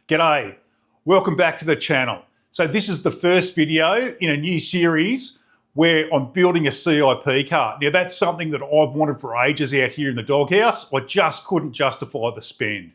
G'day, welcome back to the channel. So this is the first video in a new series where I'm building a CIP cart. Now that's something that I've wanted for ages out here in the doghouse. I just couldn't justify the spend.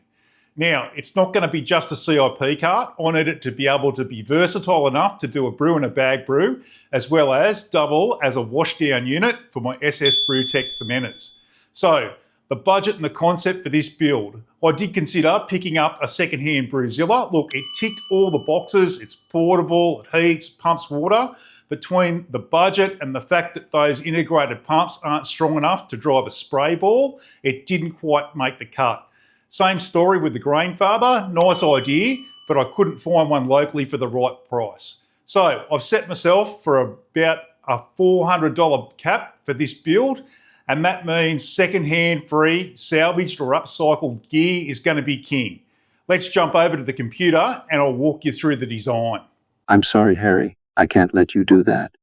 Now, it's not going to be just a CIP cart. I need it to be able to be versatile enough to do a brew and a bag brew, as well as double as a washdown unit for my SS Brewtech fermenters. So, the budget and the concept for this build, I did consider picking up a second-hand Brewzilla. Look, it ticked all the boxes. It's portable, it heats, pumps water. Between the budget and the fact that those integrated pumps aren't strong enough to drive a spray ball, it didn't quite make the cut. Same story with the Grainfather, nice idea, but I couldn't find one locally for the right price. So I've set myself for about a $400 cap for this build, and that means second-hand free, salvaged or upcycled gear is going to be king. Let's jump over to the computer and I'll walk you through the design. I'm sorry, Harry. I can't let you do that.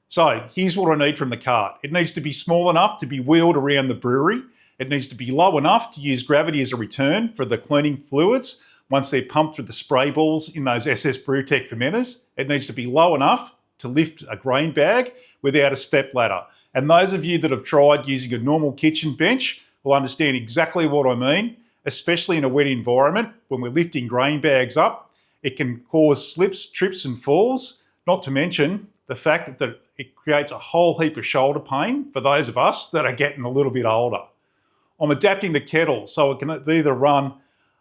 So here's what I need from the cart. It needs to be small enough to be wheeled around the brewery. It needs to be low enough to use gravity as a return for the cleaning fluids once they're pumped through the spray balls in those SS Brewtech fermenters. It needs to be low enough to lift a grain bag without a step ladder. And those of you that have tried using a normal kitchen bench will understand exactly what I mean, especially in a wet environment. When we're lifting grain bags up, it can cause slips, trips and falls, not to mention the fact that it creates a whole heap of shoulder pain for those of us that are getting a little bit older. I'm adapting the kettle so it can either run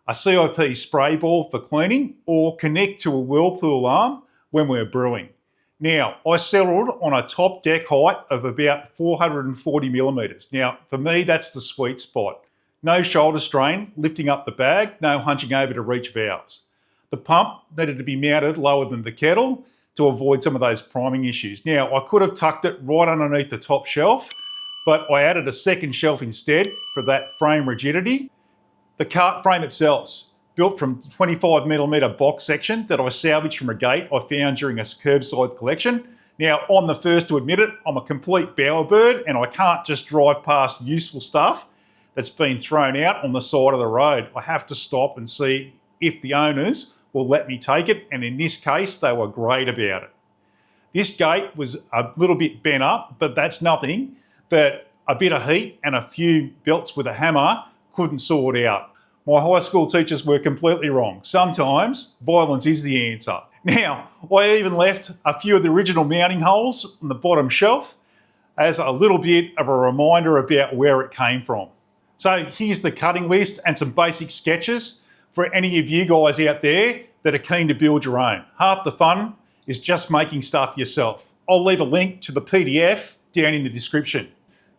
a CIP spray ball for cleaning or connect to a whirlpool arm when we're brewing. Now, I settled on a top deck height of about 440 millimeters. Now, for me, that's the sweet spot. No shoulder strain, lifting up the bag, no hunching over to reach valves. The pump needed to be mounted lower than the kettle to avoid some of those priming issues. Now, I could have tucked it right underneath the top shelf, but I added a second shelf instead for that frame rigidity. The cart frame itself, built from 25 millimeter box section that I salvaged from a gate I found during a curbside collection. Now, I'm the first to admit it, I'm a complete bowerbird and I can't just drive past useful stuff that's been thrown out on the side of the road. I have to stop and see if the owners will let me take it, and in this case, they were great about it. This gate was a little bit bent up, but that's nothing that a bit of heat and a few belts with a hammer couldn't sort out. My high school teachers were completely wrong. Sometimes violence is the answer. Now, I even left a few of the original mounting holes on the bottom shelf as a little bit of a reminder about where it came from. So here's the cutting list and some basic sketches for any of you guys out there that are keen to build your own. Half the fun is just making stuff yourself. I'll leave a link to the PDF down in the description.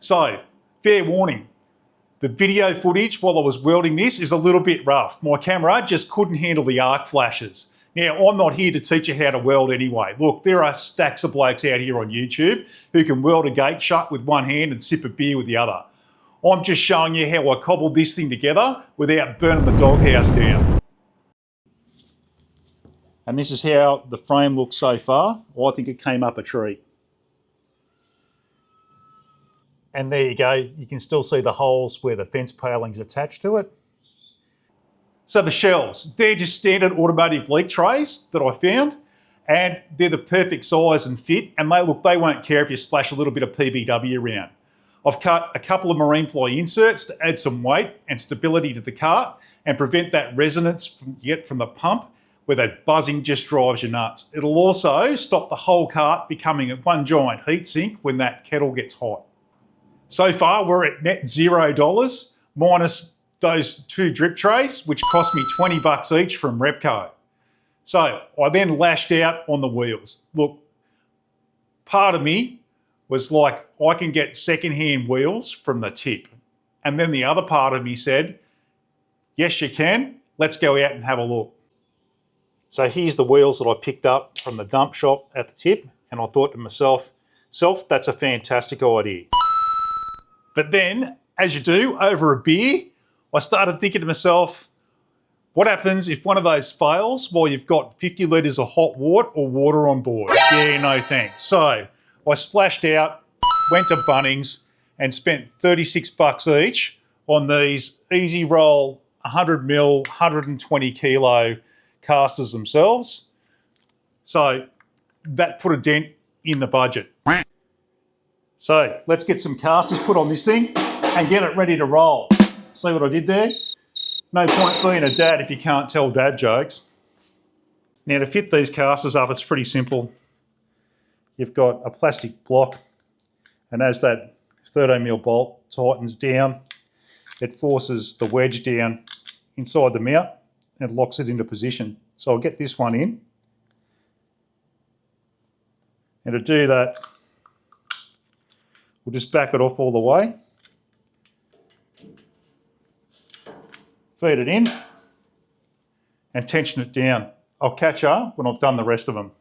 So, fair warning. The video footage while I was welding this is a little bit rough. My camera just couldn't handle the arc flashes. Now, I'm not here to teach you how to weld anyway. Look, there are stacks of blokes out here on YouTube who can weld a gate shut with one hand and sip a beer with the other. I'm just showing you how I cobbled this thing together without burning the doghouse down. And this is how the frame looks so far. I think it came up a tree. And there you go, you can still see the holes where the fence paling's attached to it. So the shelves, they're just standard automotive leak trays that I found, and they're the perfect size and fit, and they won't care if you splash a little bit of PBW around. I've cut a couple of marine ply inserts to add some weight and stability to the cart and prevent that resonance you get from the pump where that buzzing just drives you nuts. It'll also stop the whole cart becoming one giant heat sink when that kettle gets hot. So far, we're at net $0 minus those two drip trays, which cost me 20 bucks each from Repco. So I then lashed out on the wheels. Look, part of me was like, I can get secondhand wheels from the tip. And then the other part of me said, yes, you can. Let's go out and have a look. So here's the wheels that I picked up from the dump shop at the tip. And I thought to myself, that's a fantastic idea. But then, as you do, over a beer, I started thinking to myself, what happens if one of those fails while you've got 50 litres of hot water on board? Yeah, no thanks. So I splashed out, went to Bunnings and spent 36 bucks each on these easy roll 100 ml, 120 kilo casters themselves. So that put a dent in the budget. So let's get some casters put on this thing and get it ready to roll. See what I did there? No point being a dad if you can't tell dad jokes. Now to fit these casters up, it's pretty simple. You've got a plastic block, and as that 13mm bolt tightens down, it forces the wedge down inside the mount and locks it into position. So I'll get this one in. And to do that, we'll just back it off all the way. Feed it in and tension it down. I'll catch up when I've done the rest of them.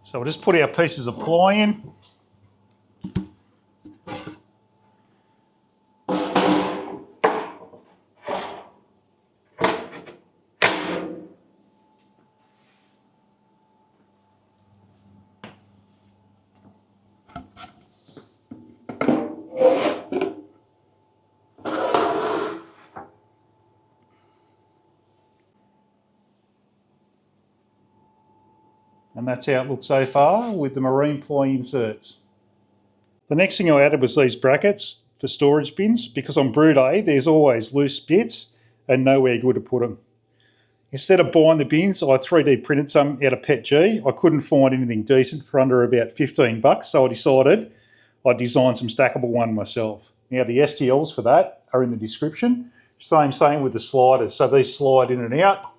So we'll just put our pieces of ply in. And that's how it looks so far with the marine ply inserts. The next thing I added was these brackets for storage bins, because on brew day there's always loose bits and nowhere good to put them. Instead of buying the bins, I 3D printed some out of PETG. I couldn't find anything decent for under about $15, so I decided I'd design some stackable one myself. Now the STLs for that are in the description. Same with the sliders. So these slide in and out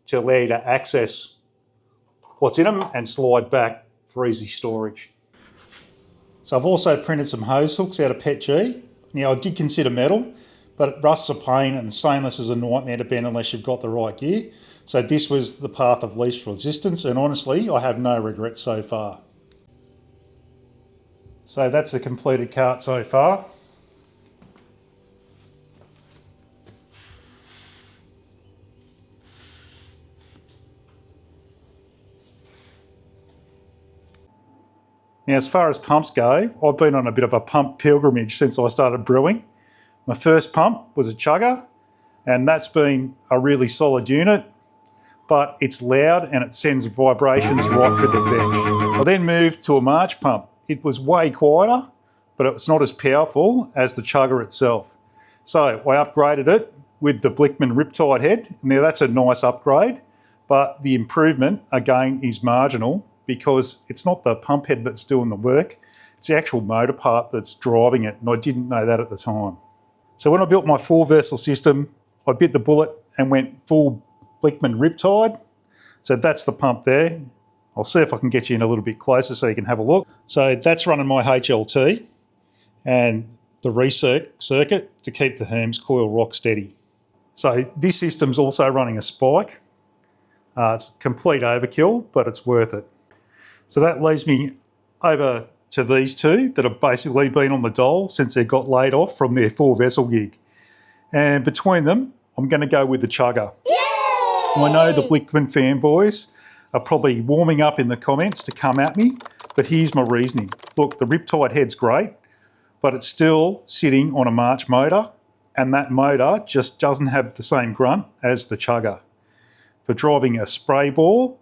to allow you to access what's in them and slide back for easy storage. So I've also printed some hose hooks out of PETG. Now I did consider metal, but rust's a pain and stainless is a nightmare to bend unless you've got the right gear. So this was the path of least resistance, and honestly, I have no regrets so far. So that's the completed cart so far. Now, as far as pumps go, I've been on a bit of a pump pilgrimage since I started brewing. My first pump was a Chugger, and that's been a really solid unit, but it's loud and it sends vibrations right through the bench. I then moved to a March pump. It was way quieter, but it's not as powerful as the Chugger itself. So I upgraded it with the Blickman Riptide head. Now that's a nice upgrade, but the improvement again is marginal, because it's not the pump head that's doing the work, it's the actual motor part that's driving it, and I didn't know that at the time. So when I built my 4-vessel system, I bit the bullet and went full Blickman Riptide. So that's the pump there. I'll see if I can get you in a little bit closer so you can have a look. So that's running my HLT and the circuit to keep the Hermes coil rock steady. So this system's also running a spike. It's complete overkill, but it's worth it. So that leads me over to these two that have basically been on the dole since they got laid off from their 4-vessel gig. And between them, I'm going to go with the Chugger. Yay! I know the Blickman fanboys are probably warming up in the comments to come at me, but here's my reasoning. Look, the Riptide head's great, but it's still sitting on a March motor, and that motor just doesn't have the same grunt as the Chugger. For driving a spray ball,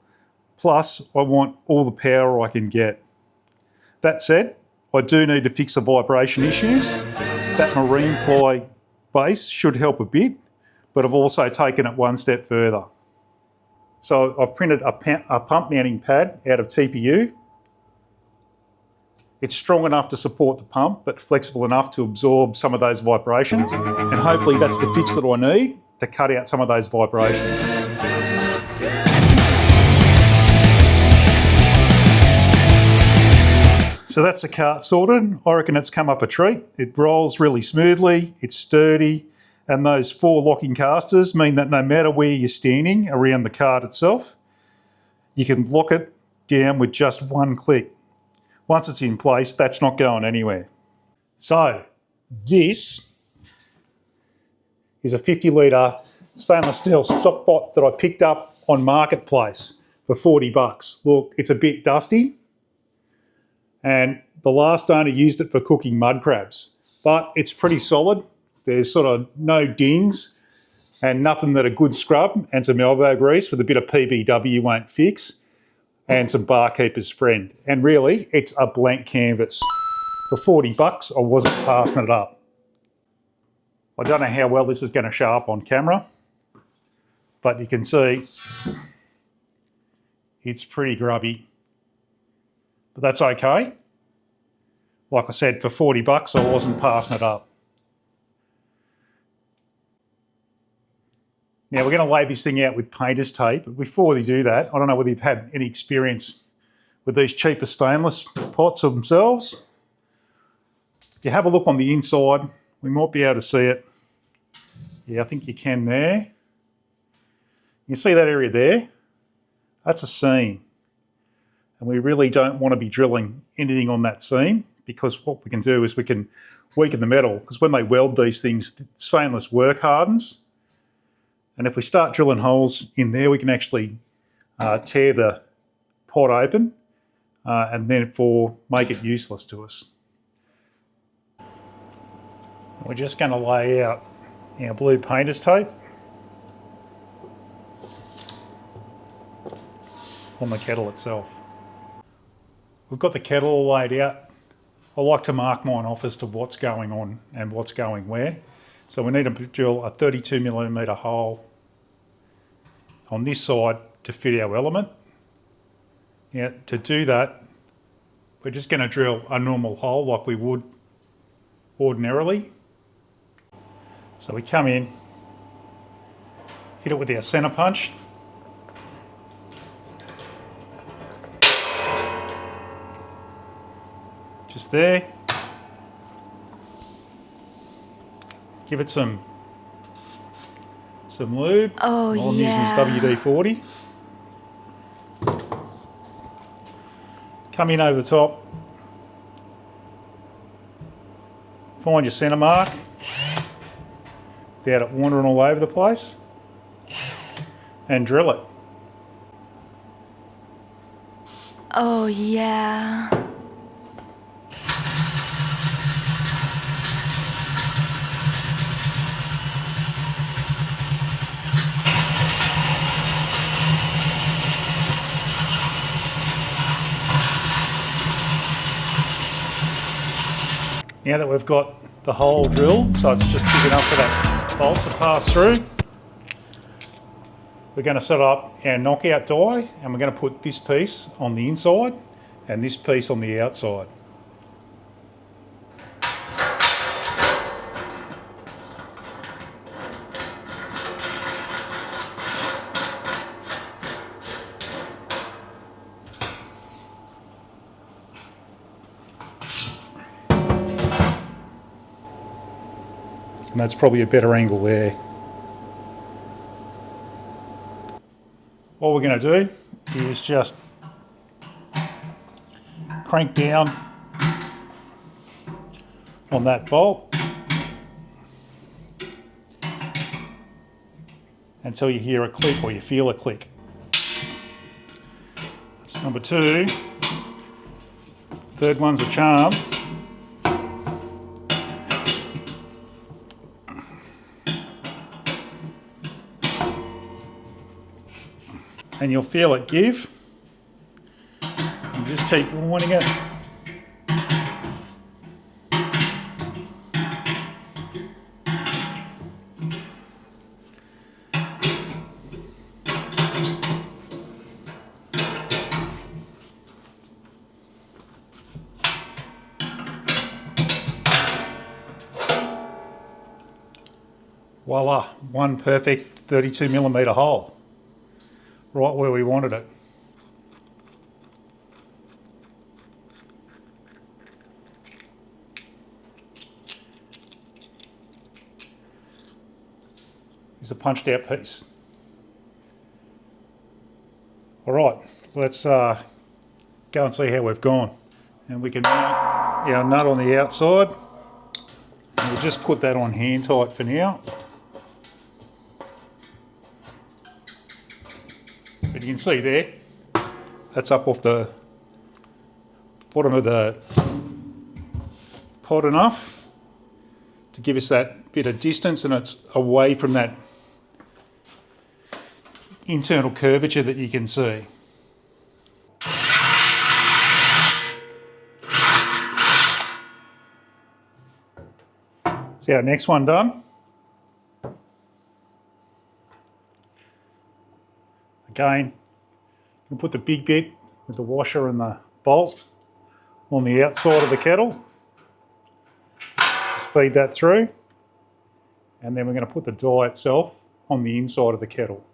plus I want all the power I can get. That said, I do need to fix the vibration issues. That marine ply base should help a bit, but I've also taken it one step further. So I've printed a pump mounting pad out of TPU. It's strong enough to support the pump, but flexible enough to absorb some of those vibrations. And hopefully that's the fix that I need to cut out some of those vibrations. So that's the cart sorted. I reckon it's come up a treat. It rolls really smoothly, it's sturdy, and those 4 locking casters mean that no matter where you're standing around the cart itself, you can lock it down with just one click. Once it's in place, that's not going anywhere. So this is a 50 litre stainless steel stock pot that I picked up on Marketplace for 40 bucks. Look, it's a bit dusty, and the last owner used it for cooking mud crabs, but it's pretty solid. There's sort of no dings and nothing that a good scrub and some elbow grease with a bit of PBW won't fix, and some barkeeper's friend. And really, it's a blank canvas. For 40 bucks, I wasn't passing it up. I don't know how well this is going to show up on camera, but you can see it's pretty grubby. But that's okay. Like I said, for 40 bucks, I wasn't passing it up. Now we're going to lay this thing out with painter's tape. But before we do that, I don't know whether you've had any experience with these cheaper stainless pots themselves. If you have a look on the inside, we might be able to see it. Yeah, I think you can there. You see that area there? That's a seam. And we really don't want to be drilling anything on that seam, because what we can do is we can weaken the metal, because when they weld these things, stainless work hardens. And if we start drilling holes in there, we can actually tear the pot open and therefore make it useless to us. We're just going to lay out our blue painter's tape on the kettle itself. We've got the kettle all laid out. I like to mark mine off as to what's going on and what's going where. So we need to drill a 32mm hole on this side to fit our element. Now, to do that, we're just going to drill a normal hole like we would ordinarily. So we come in, hit it with our centre punch. Just there. Give it some lube. Oh, All I'm using is WD-40. Come in over the top. Find your centre mark without it wandering all over the place, and drill it. Oh yeah. Now that we've got the hole drilled, so it's just big enough for that bolt to pass through, we're going to set up our knockout die, and we're going to put this piece on the inside and this piece on the outside. And that's probably a better angle there. All we're going to do is just crank down on that bolt until you hear a click or you feel a click. That's number two. Third one's a charm. And you'll feel it give. And just keep winding it. Voila, one perfect 32mm hole. Right where we wanted it. Here's a punched out piece. All right, let's go and see how we've gone. And we can mount our nut on the outside. And we'll just put that on hand tight for now. But you can see there, That's up off the bottom of the pot enough to give us that bit of distance, and it's away from that internal curvature that you can see. See our next one done. Again, we'll put the big bit with the washer and the bolt on the outside of the kettle. Just feed that through. And then we're going to put the die itself on the inside of the kettle.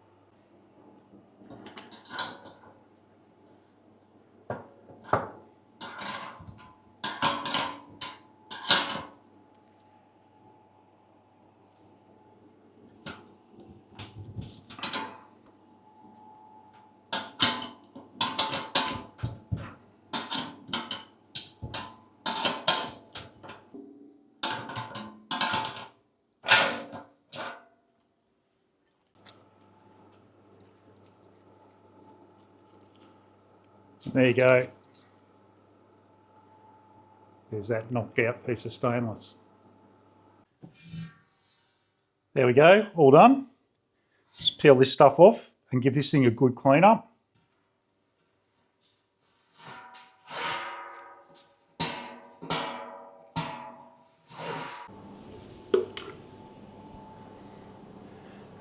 There you go. There's that knocked out piece of stainless. There we go, all done. Just peel this stuff off and give this thing a good clean up.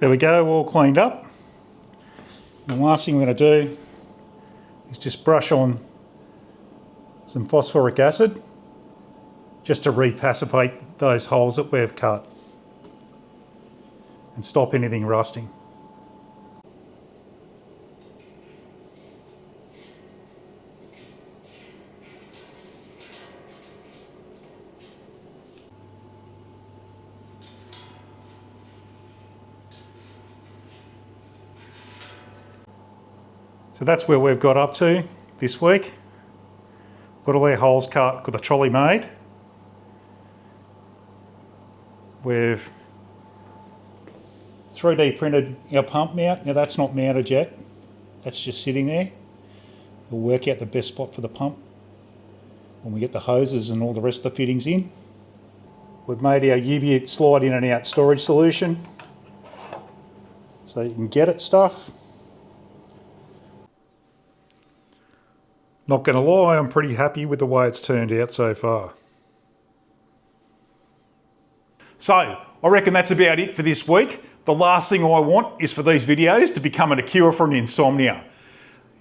There we go, all cleaned up. And the last thing we're going to do is just brush on some phosphoric acid just to repassivate those holes that we've cut and stop anything rusting. So that's where we've got up to this week. Got all our holes cut, got the trolley made. We've 3D printed our pump mount. Now that's not mounted yet. That's just sitting there. We'll work out the best spot for the pump when we get the hoses and all the rest of the fittings in. We've made our U-Butte slide in and out storage solution so you can get at stuff. Not going to lie, I'm pretty happy with the way it's turned out so far. So, I reckon that's about it for this week. The last thing I want is for these videos to become a cure for insomnia.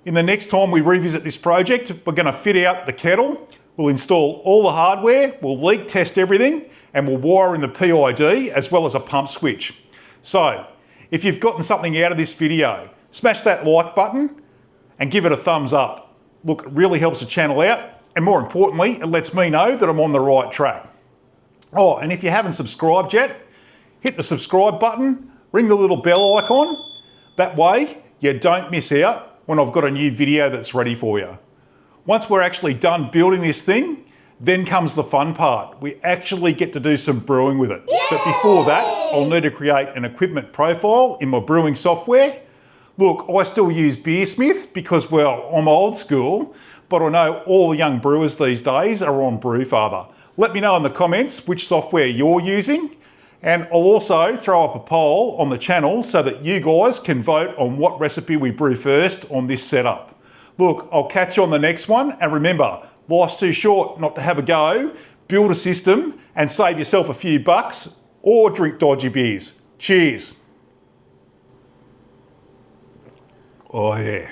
In the next time we revisit this project, we're going to fit out the kettle, we'll install all the hardware, we'll leak test everything, and we'll wire in the PID as well as a pump switch. So, if you've gotten something out of this video, smash that like button and give it a thumbs up. Look, it really helps the channel out, and more importantly, it lets me know that I'm on the right track. Oh, and if you haven't subscribed yet, hit the subscribe button, ring the little bell icon. That way, you don't miss out when I've got a new video that's ready for you. Once we're actually done building this thing, then comes the fun part. We actually get to do some brewing with it. Yay! But before that, I'll need to create an equipment profile in my brewing software. Look, I still use Beersmith because, well, I'm old school, but I know all the young brewers these days are on Brewfather. Let me know in the comments which software you're using, and I'll also throw up a poll on the channel so that you guys can vote on what recipe we brew first on this setup. Look, I'll catch you on the next one, and remember, life's too short not to have a go. Build a system and save yourself a few bucks, or drink dodgy beers. Cheers. Oh yeah.